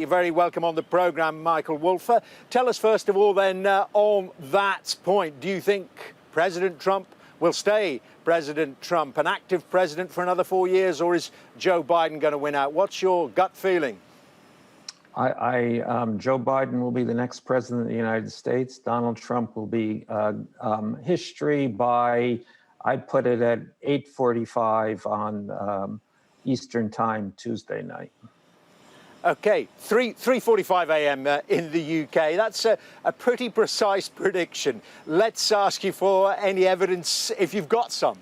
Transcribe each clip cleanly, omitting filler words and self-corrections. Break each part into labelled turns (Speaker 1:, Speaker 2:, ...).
Speaker 1: You're very welcome on the programme, Michael Wolff. Tell us first of all then, on that point, do you think President Trump will stay President Trump, an active president for another 4 years, or is Joe Biden going to win out? What's your gut feeling?
Speaker 2: Joe Biden will be the next president of the United States. Donald Trump will be history by, I'd put it at 8:45 on Eastern Time Tuesday night.
Speaker 1: OK, 3:45 a.m. In the UK. That's a pretty precise prediction. Let's ask you for any evidence, if you've got some.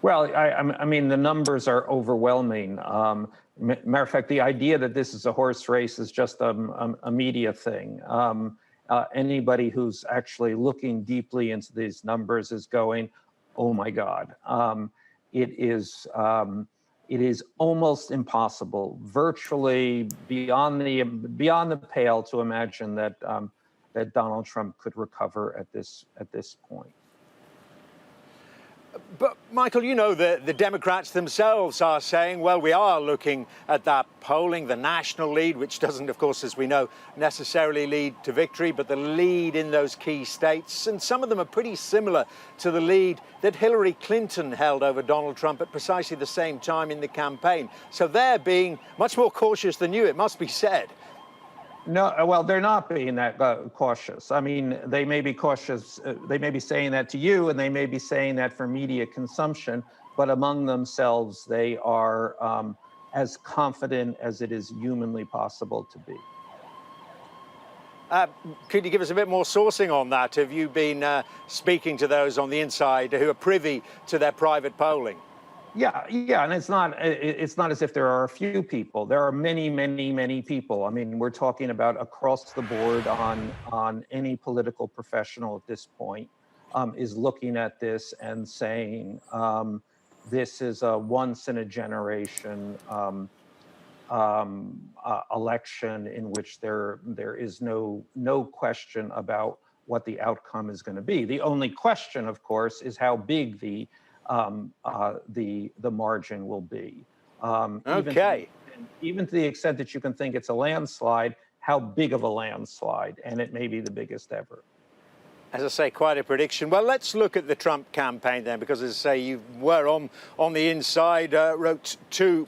Speaker 2: Well, I mean, the numbers are overwhelming. Matter of fact, the idea that this is a horse race is just a media thing. Anybody who's actually looking deeply into these numbers is going, oh, my God. It is almost impossible, virtually beyond the pale, to imagine that that Donald Trump could recover at this point.
Speaker 1: But, Michael, you know, the Democrats themselves are saying, well, we are looking at that polling, the national lead, which doesn't, of course, as we know, necessarily lead to victory, but the lead in those key states. And some of them are pretty similar to the lead that Hillary Clinton held over Donald Trump at precisely the same time in the campaign. So they're being much more cautious than you, it must be said.
Speaker 2: No, well, they're not being that cautious. I mean, they may be cautious. They may be saying that to you, and they may be saying that for media consumption. But among themselves, they are as confident as it is humanly possible to be.
Speaker 1: Could you give us a bit more sourcing on that? Have you been speaking to those on the inside who are privy to their private polling?
Speaker 2: Yeah, and it's not as if there are a few people. There are many people. I mean, we're talking about across the board on any political professional at this point is looking at this and saying this is a once in a generation election in which there is no question about what the outcome is going to be. The only question, of course, is how big the margin will be. Even to the extent that you can think it's a landslide, how big of a landslide? And it may be the biggest ever.
Speaker 1: As I say, quite a prediction. Well, let's look at the Trump campaign then, because as I say, you were on the inside, wrote two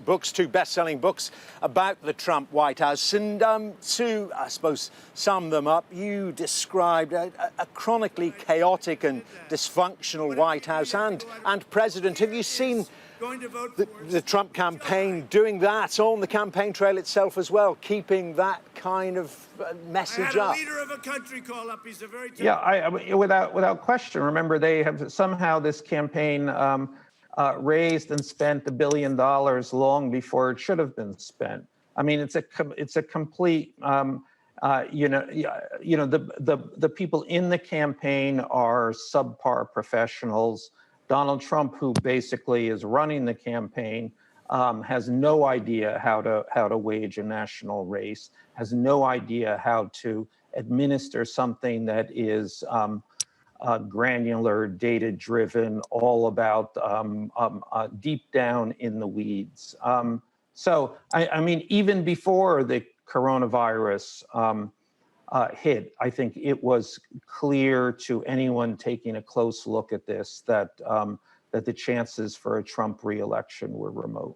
Speaker 1: best-selling books about the Trump White House. And to, I suppose, sum them up, you described a chronically chaotic and dysfunctional White House and president. Have you seen the Trump campaign doing that on the campaign trail itself as well, keeping that kind of message up?
Speaker 3: I had a leader of a country call up. He's a very
Speaker 2: I mean, without question. Remember, they have somehow this campaign raised and spent $1 billion long before it should have been spent. I mean, it's a complete. The people in the campaign are subpar professionals. Donald Trump, who basically is running the campaign, has no idea how to wage a national race, has no idea how to administer something that is granular, data-driven, all about deep down in the weeds. So, I mean, even before the coronavirus hit, I think it was clear to anyone taking a close look at this that the chances for a Trump re-election were remote.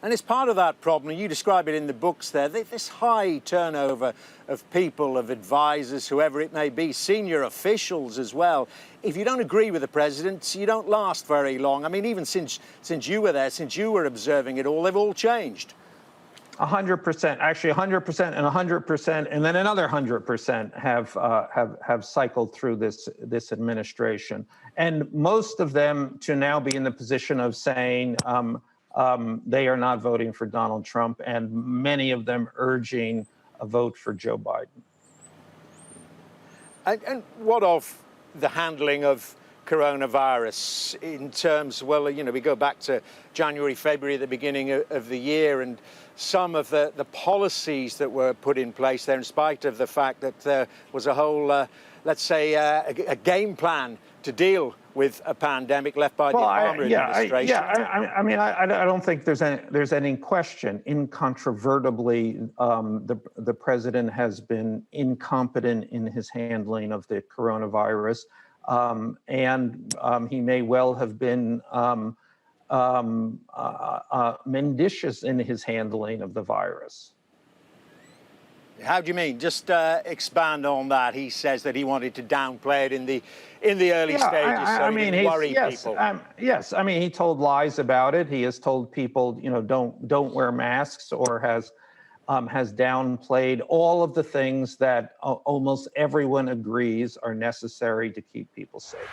Speaker 1: And it's part of that problem, and you describe it in the books there, this high turnover of people, of advisors, whoever it may be, senior officials as well. If you don't agree with the president, you don't last very long. I mean, even since you were there, since you were observing it all, they've all changed.
Speaker 2: 100%, actually 100% and 100%, and then another 100% have cycled through this administration, and most of them to now be in the position of saying they are not voting for Donald Trump, and many of them urging a vote for Joe Biden.
Speaker 1: And what of the handling of coronavirus in terms, well, you know, we go back to January, February, at the beginning of the year, and some of the policies that were put in place there, in spite of the fact that there was a whole, let's say, a game plan to deal with a pandemic left by the Obama administration?
Speaker 2: I mean, I don't think there's any question. Incontrovertibly, the president has been incompetent in his handling of the coronavirus, and he may well have been mendicious in his handling of the virus.
Speaker 1: How do you mean? Just expand on that. He says that he wanted to downplay it in the early stages, so he didn't worry people.
Speaker 2: Yes, I mean, he told lies about it. He has told people, you know, don't wear masks, or has downplayed all of the things that almost everyone agrees are necessary to keep people safe.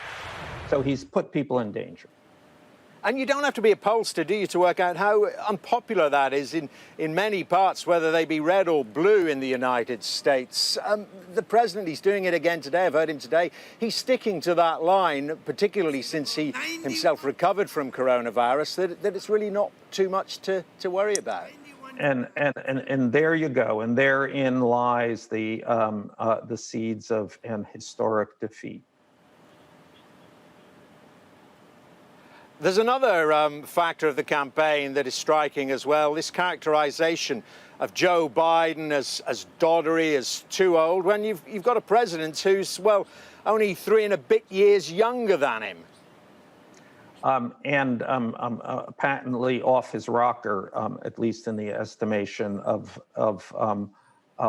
Speaker 2: So he's put people in danger.
Speaker 1: And you don't have to be a pollster, do you, to work out how unpopular that is in many parts, whether they be red or blue in the United States. The president, he's doing it again today. I've heard him today. He's sticking to that line, particularly since he himself recovered from coronavirus, that it's really not too much to worry about.
Speaker 2: And there you go. And therein lies the seeds of an historic defeat.
Speaker 1: There's another factor of the campaign that is striking as well, this characterization of Joe Biden as doddery, as too old, when you've got a president who's, well, only 3 and a bit years younger than him. Patently off his rocker, at least in the estimation of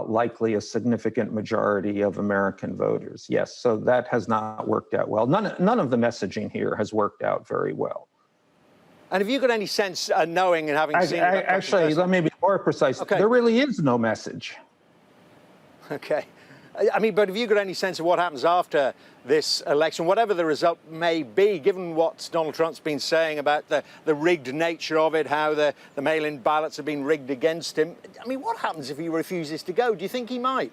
Speaker 1: likely a significant majority of American voters. Yes, so that has not worked out well. None of the messaging here has worked out very well. And have you got any sense, knowing and having seen...
Speaker 2: Actually, let me be more precise. Okay. There really is no message.
Speaker 1: Okay. I mean, but have you got any sense of what happens after this election, whatever the result may be, given what Donald Trump's been saying about the rigged nature of it, how the mail-in ballots have been rigged against him? I mean, what happens if he refuses to go? Do you think he might?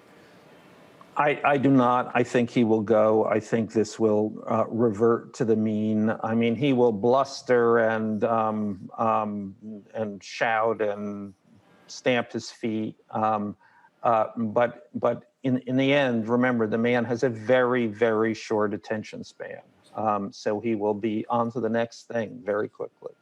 Speaker 2: I do not. I think he will go. I think this will revert to the mean. I mean, he will bluster and shout and stamp his feet. But in the end, remember, the man has a very, very short attention span. So he will be on to the next thing very quickly.